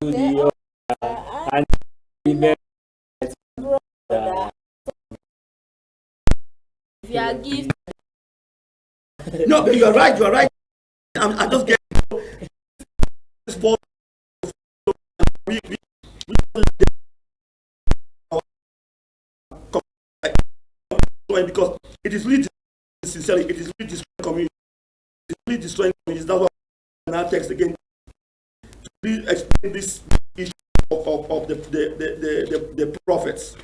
the and remember brother. If you are gifted, No, but you are right. You are right. I just get this for we because it is really sincerely, it is really destroying community. It's really destroying communities. That's why in our text again to really explain this issue of the prophets.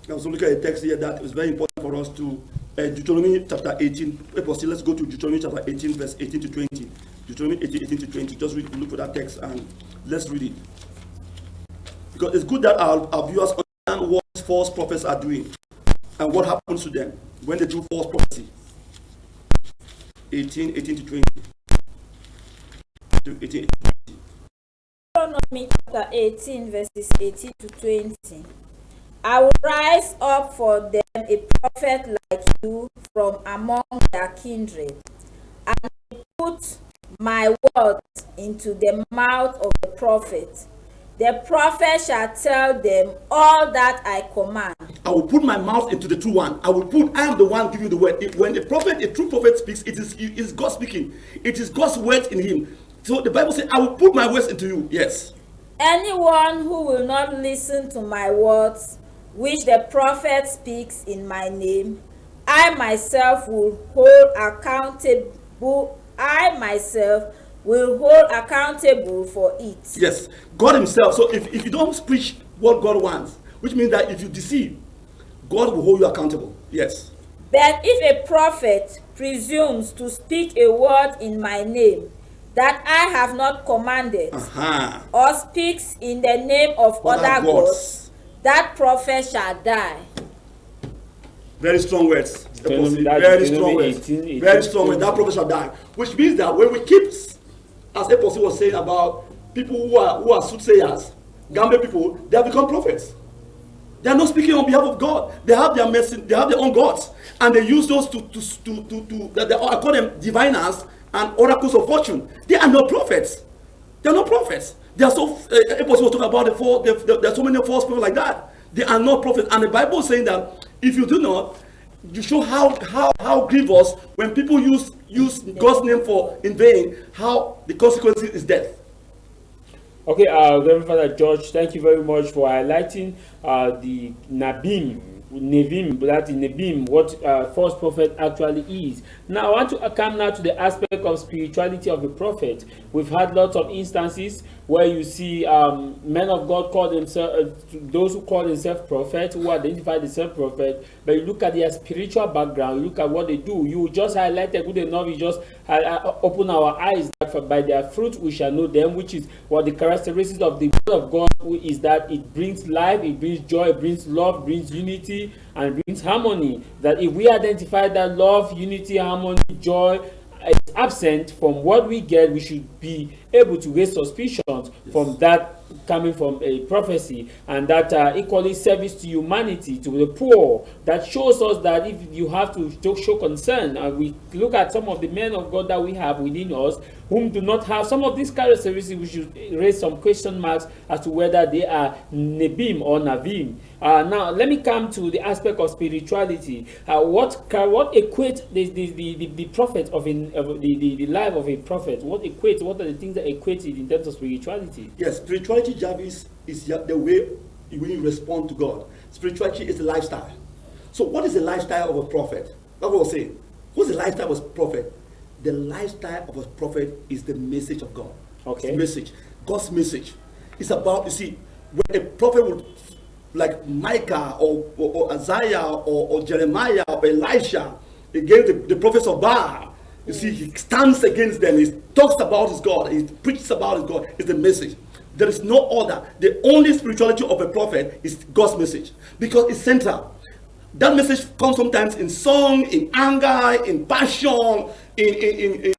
I was looking at a text here that is very important for us to Deuteronomy chapter 18. Let's go to Deuteronomy chapter 18, verse 18 to 20. Deuteronomy 18 to 20. Just look for that text and let's read it. Because it's good that our viewers understand what false prophets are doing and what happens to them when they do false prophecy. 18 to 20. 18. Deuteronomy chapter 18, verses 18 to 20. I will rise up for them a prophet like you from among their kindred, and will put my words into the mouth of the prophet. The prophet shall tell them all that I command. I will put my mouth into the true one. I am the one giving you the word. When a true prophet speaks, it is God speaking. It is God's words in him. So the Bible says, I will put my words into you. Yes. Anyone who will not listen to my words, which the prophet speaks in my name, I myself will hold accountable. I myself will hold accountable for it. Yes, God himself. So if you don't preach what God wants, which means that if you deceive, God will hold you accountable. Yes. But if a prophet presumes to speak a word in my name that I have not commanded, or speaks in the name of other gods, that prophet shall die. Very strong words. Very strong words. Very strong words. That prophet shall die. Which means that when we keep, as Apostle was saying about people who are soothsayers, Gambia people, they have become prophets. They are not speaking on behalf of God. They have their message. They have their own gods, and they use those I call them diviners and oracles of fortune. They are not prophets. They are not prophets. They are so. Apostle was talking about there are so many false people like that. They are not prophets, and the Bible is saying that if you do not, you show how grievous when people use God's name in vain. How the consequence is death. Okay, Reverend Father George, thank you very much for highlighting the Nebim, what false prophet actually is. Now, I want to come now to the aspect of spirituality of the prophet. We've had lots of instances where you see men of God call themselves, those who call themselves prophets, who identify themselves prophet, but you look at their spiritual background, you look at what they do. You just highlighted good enough, you just open our eyes that by their fruit we shall know them, which is what the characteristics of the word of God is, that it brings life, it brings joy, it brings love, brings unity, and brings harmony. That if we identify that love, unity, harmony, joy is absent from what we get, we should be able to raise suspicions from that coming from a prophecy, and that equally service to humanity, to the poor. That shows us that if you have to show concern, and we look at some of the men of God that we have within us whom do not have some of these characteristics, we should raise some question marks as to whether they are Nebim or Navim. Now, let me come to the aspect of spirituality. What equates the prophet of the life of a prophet? What are the things that equate it in terms of spirituality? Yes, spirituality, Jarvis, is the way you respond to God. Spirituality is a lifestyle. So, what is the lifestyle of a prophet? That's what I was saying. What's the lifestyle of a prophet? The lifestyle of a prophet is the message of God. Okay. It's the message. God's message. It's about, you see, when a prophet would, like Micah or Isaiah or Jeremiah or Elisha, against the prophets of Baal, you see, he stands against them. He talks about his God. He preaches about his God. It's the message. There is no other. The only spirituality of a prophet is God's message, because it's central. That message comes sometimes in song, in anger, in passion, in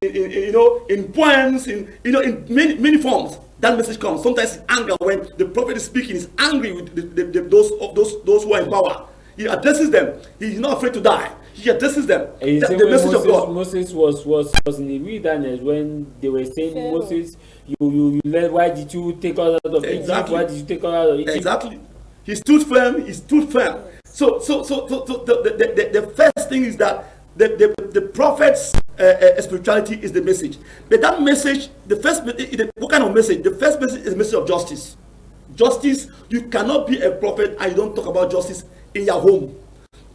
poems, in many forms. That message comes sometimes in anger. When the prophet is speaking, he's angry with those who are in power. He addresses them. He's not afraid to die. He addresses them. The message of God. Moses was in the wilderness when they were saying, Moses, you led. Why did you take us out of Egypt? Why did you take us out of Egypt? Exactly. He stood firm. So the first thing is that the prophet's spirituality is the message. But that message, what kind of message? The first message is a message of justice. Justice. You cannot be a prophet and you don't talk about justice in your home,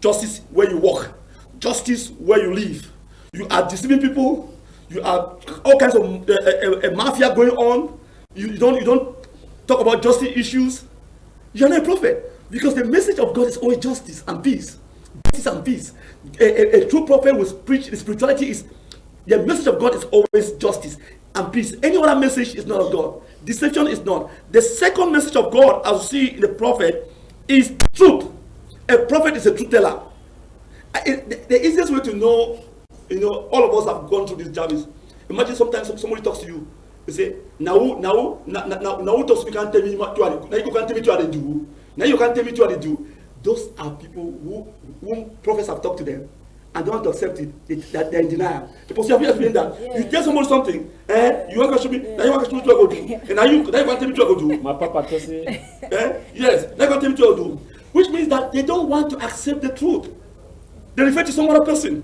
justice where you work, justice where you live. You are deceiving people. You are all kinds of a mafia going on. You don't talk about justice issues. You are not a prophet, because the message of God is always justice and peace. Justice and peace. A true prophet will preach. The spirituality is, the message of God is always justice and peace. Any other message is not of God. Deception is not. The second message of God, as we see in the prophet, is truth. A prophet is a truth teller. The easiest way to know, all of us have gone through this job is, imagine sometimes somebody talks to you. They say, now talks to me, can't tell me what now you can't tell me what they do. Now you can't tell me what they do. Those are people whom prophets have talked to them and don't want to accept it. They're in denial. Because you have explained that. Yeah. You tell somebody something, you want to show me, now you want to show me what I go do. And now you can't tell me what I go do. My papa tells me. Yes, now you can't tell me what I do. Which means that they don't want to accept the truth. They refer to some other person.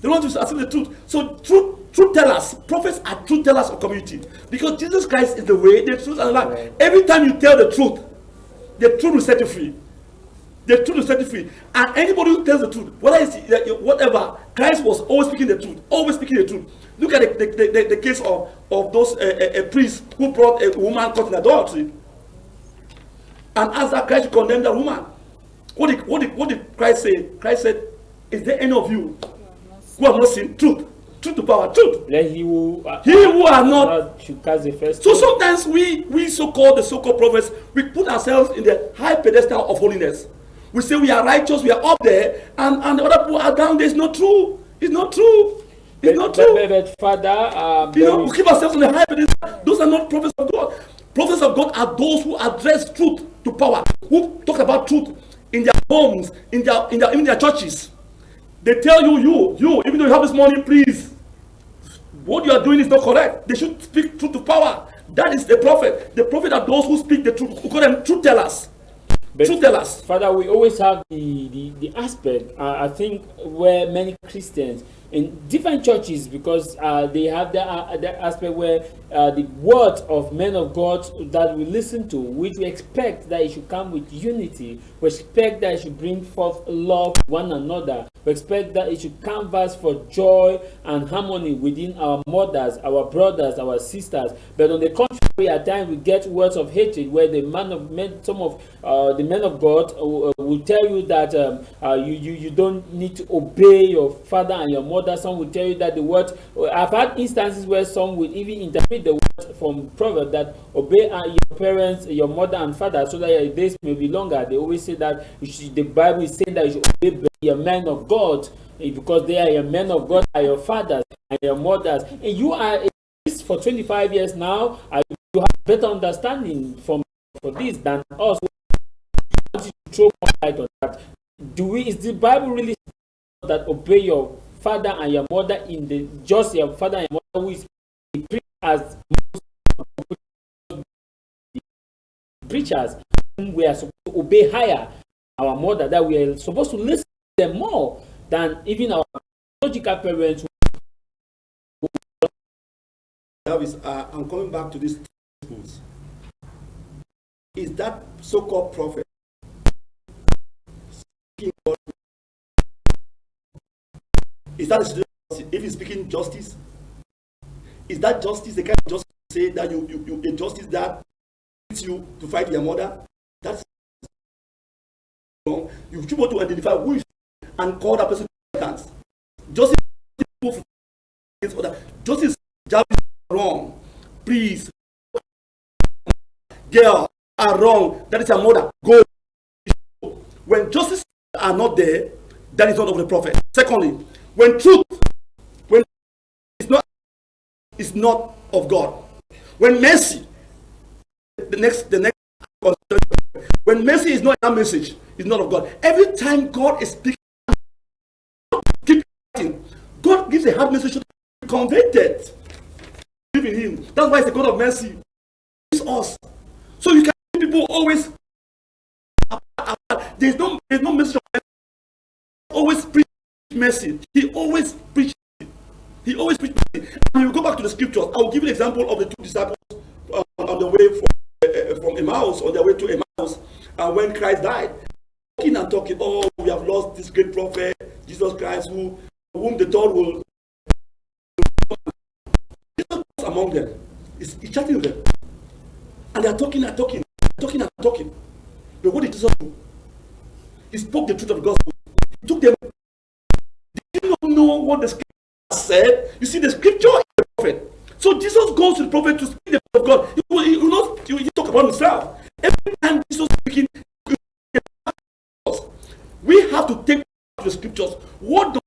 They don't want to accept the truth. So truth tellers, prophets are truth tellers of community. Because Jesus Christ is the way, the truth, and the life. Right. Every time you tell the truth will set you free. The truth will set you free. And anybody who tells the truth, whatever, Christ was always speaking the truth. Always speaking the truth. Look at the case of those priests who brought a woman caught in adultery. And asked that Christ to condemn that woman. What did Christ say? Christ said, is there any of you who have not seen truth? Truth to power, truth. Let he who are not should cast the first. So sometimes we so-called prophets, we put ourselves in the high pedestal of holiness. We say we are righteous, we are up there, and the other people are down there. It's not true. It's not true. It's not true. But Father, we keep ourselves on the high pedestal. Those are not prophets of God. Prophets of God are those who address truth to power, who talk about truth in their homes, in their churches. They tell you, even though you have this money, please, what you are doing is not correct. They should speak truth to power. That is the prophet. The prophet are those who speak the truth. We call them truth tellers. But truth tellers. Father, we always have the aspect, I think, where many Christians in different churches, because they have that aspect where the word of men of God that we listen to, which we expect that it should come with unity, we expect that it should bring forth love to one another, we expect that it should canvas for joy and harmony within our mothers, our brothers, our sisters. But on the contrary, at times we get words of hatred where the some of the men of God will tell you that you don't need to obey your father and your mother. Some will tell you that the word, I've had instances where some will even interpret the word from Proverbs that obey your parents, your mother and father, so that your days may be longer. They always say that the Bible is saying that you should obey your men of God, because they are your men of God, are your fathers and your mothers. And you are for 25 years now, you have better understanding for this than us. We want to throw more light on that. Is the Bible really that obey your father and your mother in the just your father and your mother who is as preachers whom we are supposed to obey higher our mother, that we are supposed to listen to them more than even our biological parents. I'm coming back to this. Is that so-called prophet speaking? Is that if he's speaking justice? Is that justice the kind of justice say that you a justice that needs you to fight your mother? That's wrong. You should be able to identify who is and call that person to justice. Justice is wrong. Please, girl are wrong. That is a mother. Go. When justice are not there, that is not of the prophet. Secondly, when truth is not of God. When mercy, the next when mercy is not a message, it's not of God. Every time God is speaking, gives a hard message to be convicted. Believe in him. That's why it's a God of mercy. It's us. So you can see people always. There's no message of mercy. Always preach mercy. He always preaches. He always preaches mercy. And you go back to the scriptures. I will give you an example of the two disciples on the way from Emmaus, on their way to Emmaus, and when Christ died. Talking and talking, oh, we have lost this great prophet, Jesus Christ, whom the Lord will. Jesus was among them. He's chatting with them. And they are talking and talking, talking and talking. But what did Jesus do? He spoke the truth of the gospel. He took them. Did you not know what the scripture said? You see, the scripture is the prophet. So Jesus goes to the prophet to speak the word of God. He will not talk about himself. Every time Jesus is speaking, we have to take the scriptures. What does